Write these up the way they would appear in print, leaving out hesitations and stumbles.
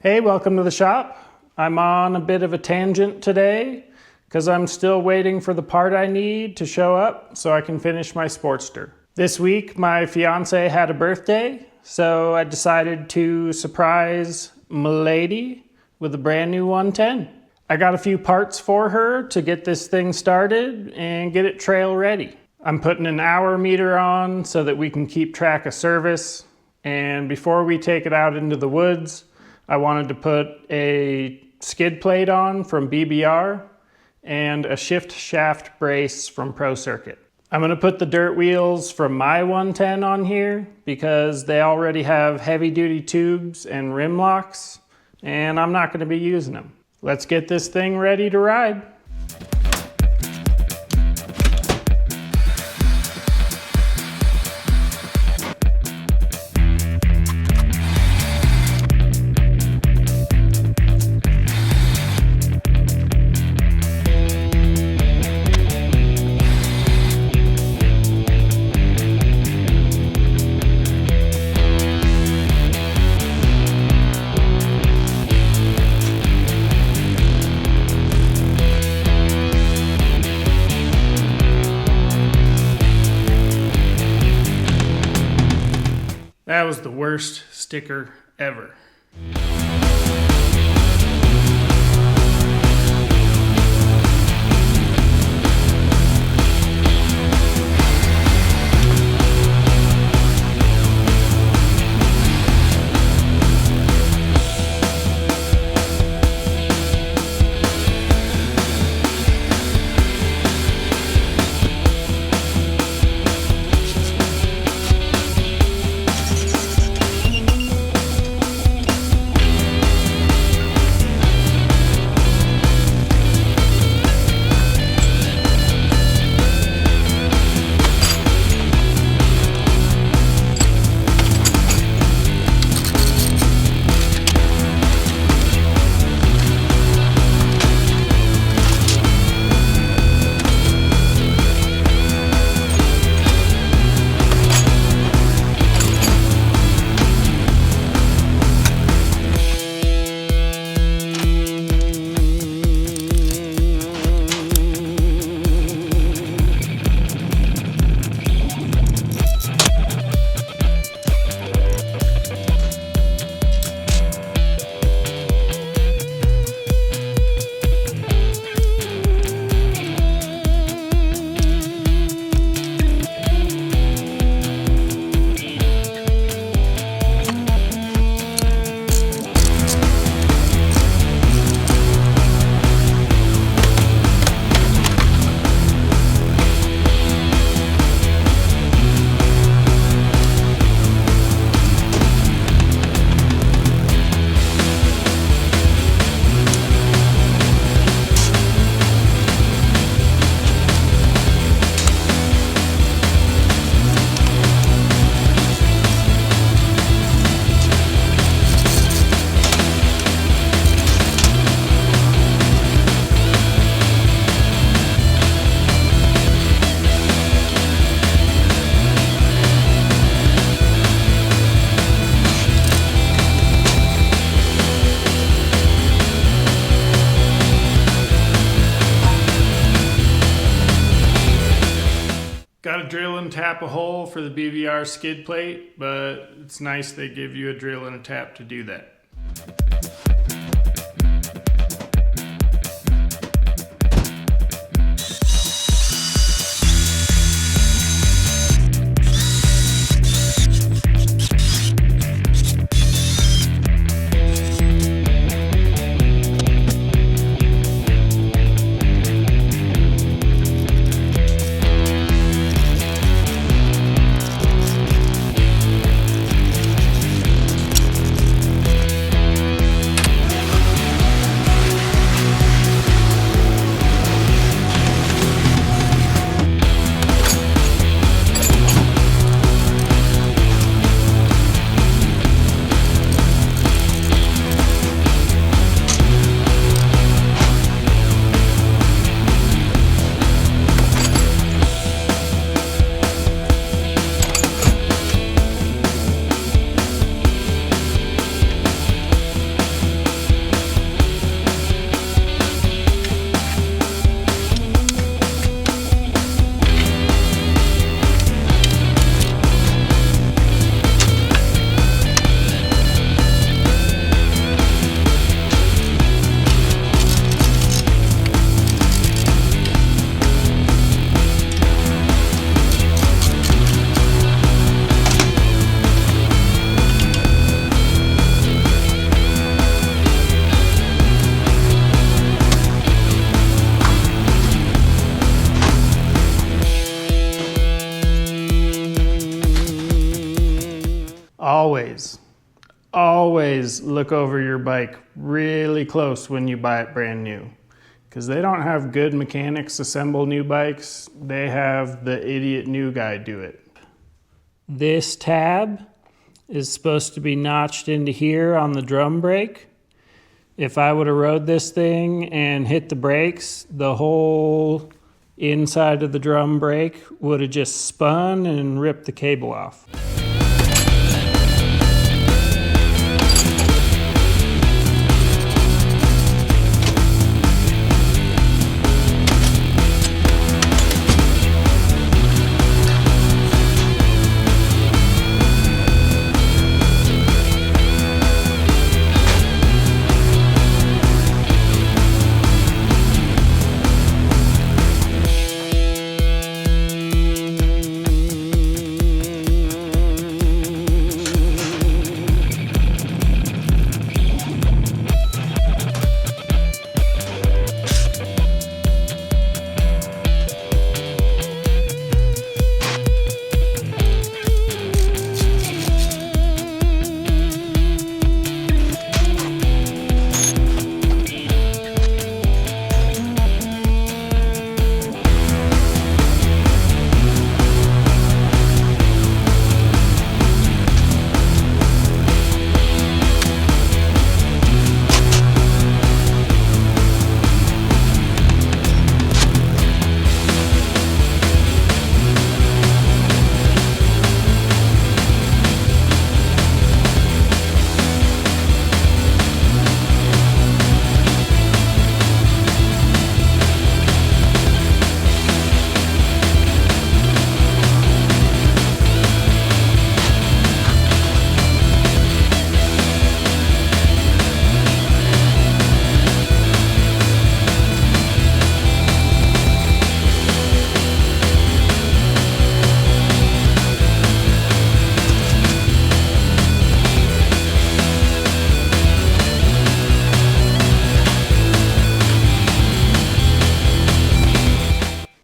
Hey, welcome to the shop. I'm on a bit of a tangent today because I'm still waiting for the part I need to show up so I can finish my Sportster. This week, my fiance had a birthday, so I decided to surprise m'lady with a brand new 110. I got a few parts for her to get this thing started and get it trail ready. I'm putting an hour meter on so that we can keep track of service, and before we take it out into the woods, I wanted to put a skid plate on from BBR and a shift shaft brace from Pro Circuit. I'm going to put the dirt wheels from my 110 on here because they already have heavy duty tubes and rim locks, and I'm not going to be using them. Let's get this thing ready to ride. That was the worst sticker ever. Got to drill and tap a hole for the BVR skid plate, but it's nice they give you a drill and a tap to do that. Always look over your bike really close when you buy it brand new, because they don't have good mechanics assemble new bikes. They have the idiot new guy do it. This tab is supposed to be notched into here on the drum brake. If I would have rode this thing and hit the brakes, the whole inside of the drum brake would have just spun and ripped the cable off.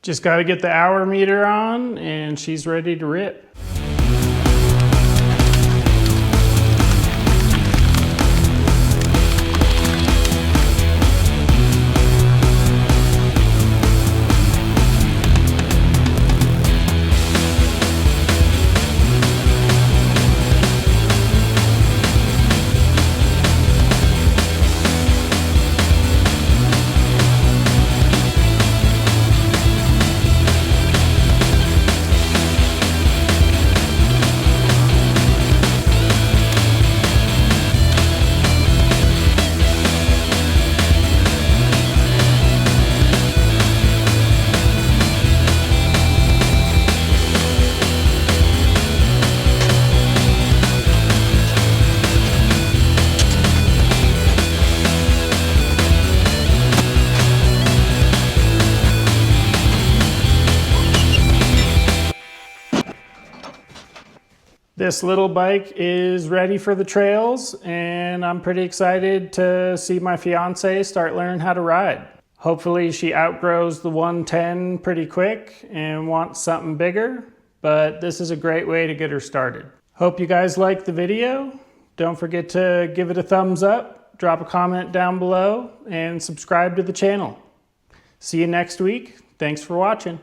Just got to get the hour meter on and she's ready to rip. This little bike is ready for the trails, and I'm pretty excited to see my fiance start learning how to ride. Hopefully she outgrows the 110 pretty quick and wants something bigger, but this is a great way to get her started. Hope you guys liked the video. Don't forget to give it a thumbs up, drop a comment down below, and subscribe to the channel. See you next week. Thanks for watching.